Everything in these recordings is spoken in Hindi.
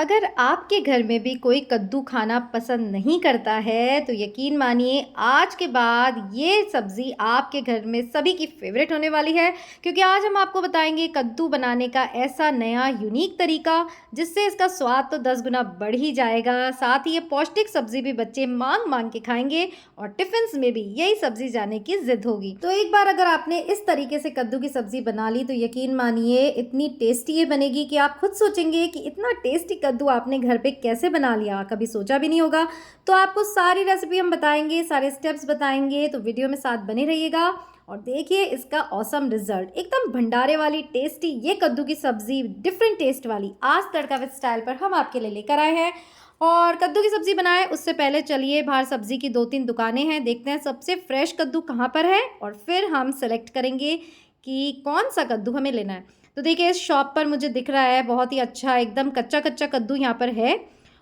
अगर आपके घर में भी कोई कद्दू खाना पसंद नहीं करता है तो यकीन मानिए आज के बाद ये सब्ज़ी आपके घर में सभी की फेवरेट होने वाली है। क्योंकि आज हम आपको बताएंगे कद्दू बनाने का ऐसा नया यूनिक तरीका जिससे इसका स्वाद तो 10 गुना बढ़ ही जाएगा। साथ ही ये पौष्टिक सब्ज़ी भी बच्चे मांग मांग के खाएंगे और टिफ़िन्स में भी यही सब्ज़ी जाने की ज़िद होगी। तो एक बार अगर आपने इस तरीके से कद्दू की सब्ज़ी बना ली तो यकीन मानिए इतनी टेस्टी ये बनेगी कि आप खुद सोचेंगे कि इतना टेस्टी कद्दू आपने घर पे कैसे बना लिया, कभी सोचा भी नहीं होगा। तो आपको सारी रेसिपी हम बताएंगे, सारे स्टेप्स बताएंगे, तो वीडियो में साथ बने रहिएगा और देखिए इसका ऑसम रिजल्ट। एकदम भंडारे वाली टेस्टी ये कद्दू की सब्जी डिफरेंट टेस्ट वाली आज तड़का विद स्टाइल पर हम आपके लिए लेकर आए हैं। और कद्दू की सब्जी बनाए उससे पहले चलिए बाहर सब्जी की 2-3 दुकानें हैं, देखते हैं सबसे फ्रेश कद्दू कहाँ पर है और फिर हम सेलेक्ट करेंगे कि कौन सा कद्दू हमें लेना है। तो देखिए इस शॉप पर मुझे दिख रहा है बहुत ही अच्छा एकदम कच्चा कच्चा कद्दू यहाँ पर है।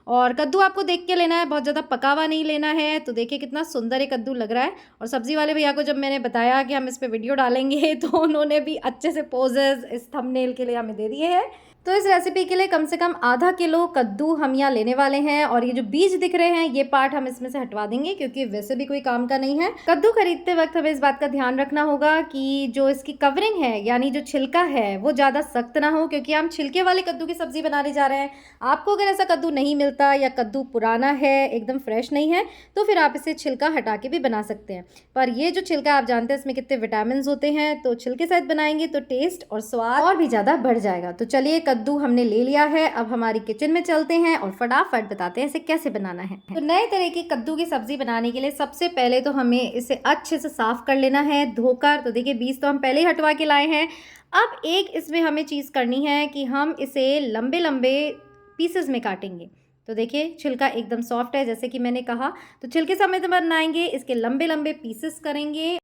और कद्दू आपको देख के लेना है, बहुत ज़्यादा पका हुआ नहीं लेना है। तो देखिए कितना सुंदर ये कद्दू लग रहा है। और सब्ज़ी वाले भैया को जब मैंने बताया कि हम इस पे वीडियो डालेंगे तो उन्होंने भी अच्छे से पोजेस इस थंबनेल के लिए हमें दे दिए हैं। तो इस रेसिपी के लिए कम से कम आधा किलो कद्दू हम यहाँ लेने वाले हैं। और ये जो बीज दिख रहे हैं ये पार्ट हम इसमें से हटवा देंगे क्योंकि वैसे भी कोई काम का नहीं है। कद्दू खरीदते वक्त हमें इस बात का ध्यान रखना होगा कि जो इसकी कवरिंग है यानी जो छिलका है वो ज़्यादा सख्त ना हो, क्योंकि हम छिलके वाले कद्दू की सब्जी बनाने जा रहे हैं। आपको अगर ऐसा कद्दू नहीं मिलता या कद्दू पुराना है, एकदम फ्रेश नहीं है, तो फिर आप इसे छिलका हटा के भी बना सकते हैं। पर ये जो छिलका आप जानते हैं इसमें कितने विटामिन होते हैं, तो छिलके सहित बनाएंगे तो टेस्ट और स्वाद और भी ज़्यादा बढ़ जाएगा। तो चलिए कद्दू हमने ले लिया है, अब हमारी किचन में चलते हैं और फटाफट बताते हैं इसे कैसे बनाना है। तो नए तरह की कद्दू की सब्जी बनाने के लिए सबसे पहले तो हमें इसे अच्छे से साफ कर लेना है धोकर। तो देखिए बीज तो हम पहले ही हटवा के लाए हैं। अब एक इसमें हमें चीज़ करनी है कि हम इसे लंबे लंबे पीसेस में काटेंगे। तो देखिए छिलका एकदम सॉफ्ट है जैसे कि मैंने कहा, तो छिलके समेत बनाएंगे, इसके लंबे लंबे पीसेस करेंगे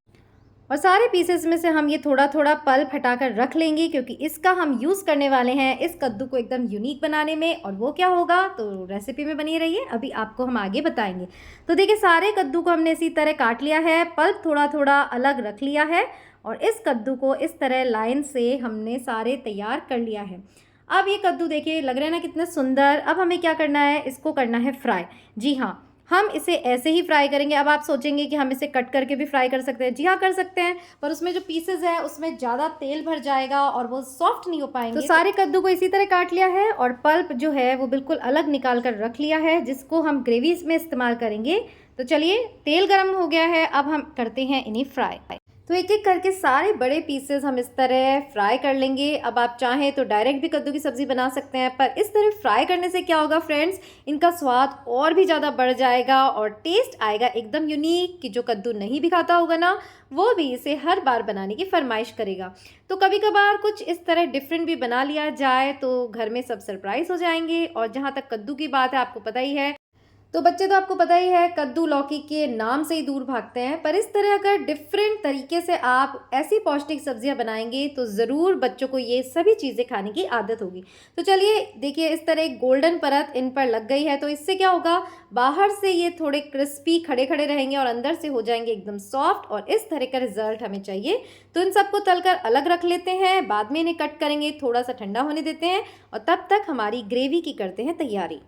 और सारे पीसेस में से हम ये थोड़ा थोड़ा पल्प हटाकर रख लेंगे क्योंकि इसका हम यूज़ करने वाले हैं इस कद्दू को एकदम यूनिक बनाने में। और वो क्या होगा तो रेसिपी में बनी रहिए, अभी आपको हम आगे बताएंगे। तो देखिए सारे कद्दू को हमने इसी तरह काट लिया है, पल्प थोड़ा थोड़ा अलग रख लिया है और इस कद्दू को इस तरह लाइन से हमने सारे तैयार कर लिया है। अब ये कद्दू देखिए लग रहे हैं ना कितने सुंदर। अब हमें क्या करना है, इसको करना है फ्राई। जी हाँ, हम इसे ऐसे ही फ्राई करेंगे। अब आप सोचेंगे कि हम इसे कट करके भी फ्राई कर सकते हैं। जी हाँ कर सकते हैं, पर उसमें जो पीसेस है उसमें ज़्यादा तेल भर जाएगा और वो सॉफ्ट नहीं हो पाएंगे। तो सारे कद्दू को इसी तरह काट लिया है और पल्प जो है वो बिल्कुल अलग निकाल कर रख लिया है जिसको हम ग्रेवी में इस्तेमाल करेंगे। तो चलिए तेल गर्म हो गया है, अब हम करते हैं इन्हें फ्राई। तो एक एक करके सारे बड़े पीसेस हम इस तरह फ्राई कर लेंगे। अब आप चाहें तो डायरेक्ट भी कद्दू की सब्ज़ी बना सकते हैं, पर इस तरह फ्राई करने से क्या होगा फ्रेंड्स, इनका स्वाद और भी ज़्यादा बढ़ जाएगा और टेस्ट आएगा एकदम यूनिक कि जो कद्दू नहीं भी खाता होगा ना वो भी इसे हर बार बनाने की फरमाइश करेगा। तो कभी कभार कुछ इस तरह डिफरेंट भी बना लिया जाए तो घर में सब सरप्राइज हो जाएंगे। और जहाँ तक कद्दू की बात है आपको पता ही है, तो बच्चे तो आपको पता ही है कद्दू लौकी के नाम से ही दूर भागते हैं, पर इस तरह अगर डिफरेंट तरीके से आप ऐसी पौष्टिक सब्जियां बनाएंगे तो ज़रूर बच्चों को ये सभी चीज़ें खाने की आदत होगी। तो चलिए देखिए इस तरह एक गोल्डन परत इन पर लग गई है, तो इससे क्या होगा, बाहर से ये थोड़े क्रिस्पी खड़े खड़े रहेंगे और अंदर से हो जाएंगे एकदम सॉफ्ट। और इस तरह का रिजल्ट हमें चाहिए। तो इन सबको तलकर अलग रख लेते हैं, बाद में इन्हें कट करेंगे, थोड़ा सा ठंडा होने देते हैं और तब तक हमारी ग्रेवी की करते हैं तैयारी।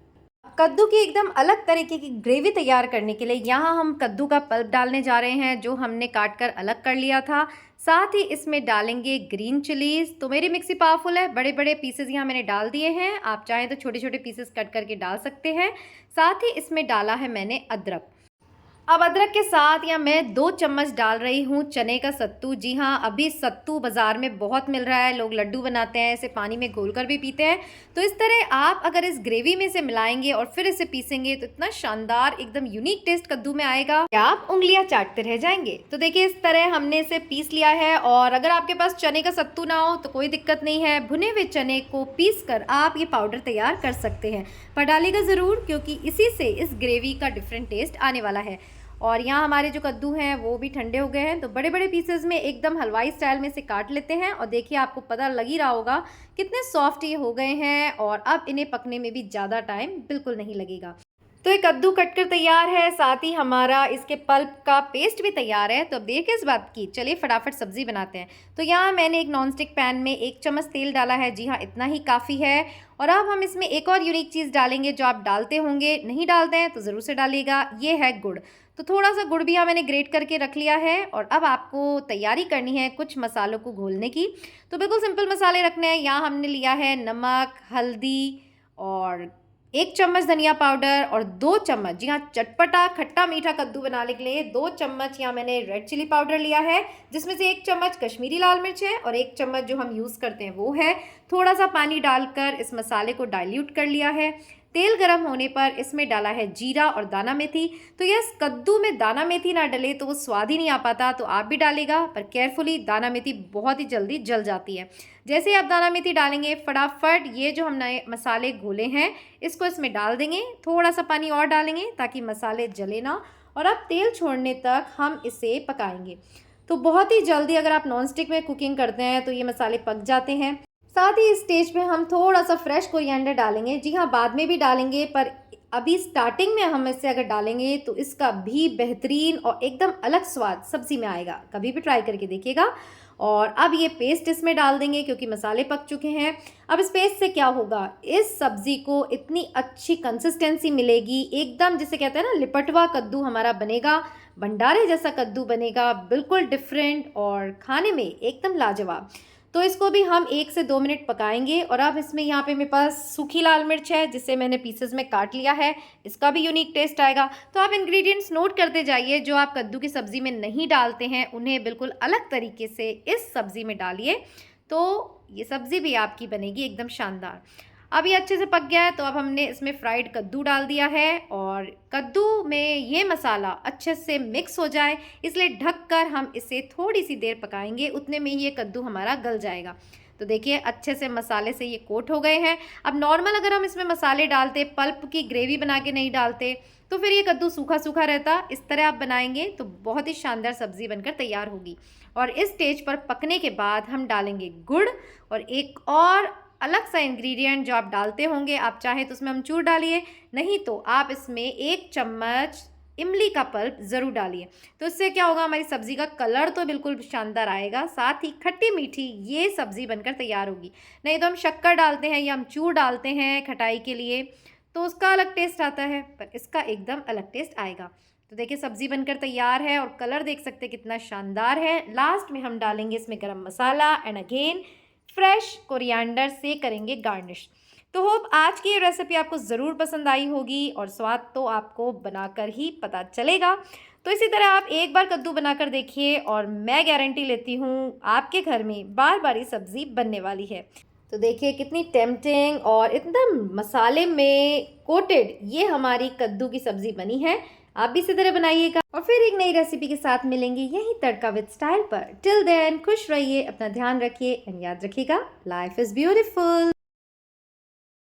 कद्दू की एकदम अलग तरीके की ग्रेवी तैयार करने के लिए यहाँ हम कद्दू का पल्प डालने जा रहे हैं जो हमने काट कर अलग कर लिया था। साथ ही इसमें डालेंगे ग्रीन चिलीज़। तो मेरी मिक्सी पावरफुल है, बड़े बड़े पीसेस यहाँ मैंने डाल दिए हैं, आप चाहें तो छोटे छोटे पीसेस कट करके डाल सकते हैं। साथ ही इसमें डाला है मैंने अदरक। अब अदरक के साथ या मैं 2 चम्मच डाल रही हूँ चने का सत्तू। जी हाँ, अभी सत्तू बाज़ार में बहुत मिल रहा है, लोग लड्डू बनाते हैं, इसे पानी में घोलकर भी पीते हैं। तो इस तरह आप अगर इस ग्रेवी में से मिलाएंगे और फिर इसे पीसेंगे तो इतना शानदार एकदम यूनिक टेस्ट कद्दू में आएगा कि आप उंगलियां चाटते रह जाएंगे। तो देखिए इस तरह हमने इसे पीस लिया है। और अगर आपके पास चने का सत्तू ना हो तो कोई दिक्कत नहीं है, भुने हुए चने को पीस कर आप ये पाउडर तैयार कर सकते हैं, पर डालिएगा ज़रूर क्योंकि इसी से इस ग्रेवी का डिफरेंट टेस्ट आने वाला है। और यहाँ हमारे जो कद्दू हैं वो भी ठंडे हो गए हैं, तो बड़े बड़े पीसेस में एकदम हलवाई स्टाइल में से काट लेते हैं। और देखिए आपको पता लग ही रहा होगा कितने सॉफ्ट ये हो गए हैं और अब इन्हें पकने में भी ज़्यादा टाइम बिल्कुल नहीं लगेगा। तो ये कद्दू कटकर तैयार है, साथ ही हमारा इसके पल्प का पेस्ट भी तैयार है। तो अब देर किस बात की, चलिए फटाफट सब्ज़ी बनाते हैं। तो यहाँ मैंने एक नॉन स्टिक पैन में 1 चम्मच तेल डाला है। जी हाँ, इतना ही काफ़ी है। और अब हम इसमें एक और यूनिक चीज़ डालेंगे जो आप डालते होंगे, नहीं डालते हैं तो ज़रूर से डालिएगा, ये है गुड़। तो थोड़ा-सा गुड़ भी यहाँ मैंने ग्रेट करके रख लिया है। और अब आपको तैयारी करनी है कुछ मसालों को घोलने की। तो बिल्कुल सिंपल मसाले रखने हैं। यहाँ हमने लिया है नमक, हल्दी और 1 चम्मच धनिया पाउडर और 2 चम्मच, जी हाँ, चटपटा खट्टा मीठा कद्दू बनाने के लिए 2 चम्मच यहाँ मैंने रेड चिली पाउडर लिया है, जिसमें से 1 चम्मच कश्मीरी लाल मिर्च है और 1 चम्मच जो हम यूज़ करते हैं वो है। थोड़ा सा पानी डालकर इस मसाले को डाइल्यूट कर लिया है। तेल गरम होने पर इसमें डाला है जीरा और दाना मेथी। तो यस, कद्दू में दाना मेथी ना डले तो वो स्वाद ही नहीं आ पाता, तो आप भी डालेगा, पर केयरफुली, दाना मेथी बहुत ही जल्दी जल जाती है। जैसे ही आप दाना मेथी डालेंगे, फटाफट ये जो हम नए मसाले घोले हैं इसको इसमें डाल देंगे। थोड़ा सा पानी और डालेंगे ताकि मसाले जले ना, और अब तेल छोड़ने तक हम इसे पकाएंगे। तो बहुत ही जल्दी अगर आप नॉन स्टिक में कुकिंग करते हैं तो ये मसाले पक जाते हैं। साथ ही इस स्टेज पे हम थोड़ा सा फ्रेश कोरिएंडर डालेंगे। जी हाँ, बाद में भी डालेंगे, पर अभी स्टार्टिंग में हम इसे अगर डालेंगे तो इसका भी बेहतरीन और एकदम अलग स्वाद सब्ज़ी में आएगा। कभी भी ट्राई करके देखिएगा। और अब ये पेस्ट इसमें डाल देंगे क्योंकि मसाले पक चुके हैं। अब इस पेस्ट से क्या होगा, इस सब्ज़ी को इतनी अच्छी कंसिस्टेंसी मिलेगी, एकदम जिसे कहते हैं ना लिपटवा कद्दू हमारा बनेगा, भंडारे जैसा कद्दू बनेगा, बिल्कुल डिफरेंट और खाने में एकदम लाजवाब। तो इसको भी हम 1 से 2 मिनट पकाएंगे। और अब इसमें यहाँ पे मेरे पास सूखी लाल मिर्च है जिसे मैंने पीसेस में काट लिया है, इसका भी यूनिक टेस्ट आएगा। तो आप इंग्रेडिएंट्स नोट करते जाइए, जो आप कद्दू की सब्ज़ी में नहीं डालते हैं उन्हें बिल्कुल अलग तरीके से इस सब्ज़ी में डालिए, तो ये सब्ज़ी भी आपकी बनेगी एकदम शानदार। अब ये अच्छे से पक गया है, तो अब हमने इसमें फ्राइड कद्दू डाल दिया है। और कद्दू में ये मसाला अच्छे से मिक्स हो जाए इसलिए ढककर हम इसे थोड़ी सी देर पकाएंगे, उतने में ही ये कद्दू हमारा गल जाएगा। तो देखिए अच्छे से मसाले से ये कोट हो गए हैं। अब नॉर्मल अगर हम इसमें मसाले डालते, पल्प की ग्रेवी बना के नहीं डालते, तो फिर ये कद्दू सूखा सूखा रहता। इस तरह आप बनाएंगे तो बहुत ही शानदार सब्ज़ी बनकर तैयार होगी। और इस स्टेज पर पकने के बाद हम डालेंगे गुड़ और एक और अलग सा इंग्रेडिएंट जो आप डालते होंगे, आप चाहें तो उसमें अमचूर डालिए, नहीं तो आप इसमें 1 चम्मच इमली का पल्प ज़रूर डालिए। तो इससे क्या होगा, हमारी सब्ज़ी का कलर तो बिल्कुल शानदार आएगा, साथ ही खट्टी मीठी ये सब्ज़ी बनकर तैयार होगी। नहीं तो हम शक्कर डालते हैं या अमचूर डालते हैं खटाई के लिए, तो उसका अलग टेस्ट आता है, पर इसका एकदम अलग टेस्ट आएगा। तो देखिए सब्ज़ी बनकर तैयार है और कलर देख सकते हैं कितना शानदार है। लास्ट में हम डालेंगे इसमें गरम मसाला एंड अगेन फ्रेश कोरिएंडर से करेंगे गार्निश। तो होप आज की ये रेसिपी आपको ज़रूर पसंद आई होगी और स्वाद तो आपको बनाकर ही पता चलेगा। तो इसी तरह आप एक बार कद्दू बनाकर देखिए और मैं गारंटी लेती हूँ आपके घर में बार बार ये सब्ज़ी बनने वाली है। तो देखिए कितनी टेम्पटिंग और एकदम मसाले में कोटेड ये हमारी कद्दू की सब्ज़ी बनी है। आप भी इसी तरह बनाइएगा और फिर एक नई रेसिपी के साथ मिलेंगे यही तड़का विद स्टाइल पर। टिल देन खुश रहिए, अपना ध्यान रखिए एंड याद रखिएगा, लाइफ इज़ ब्यूटीफुल।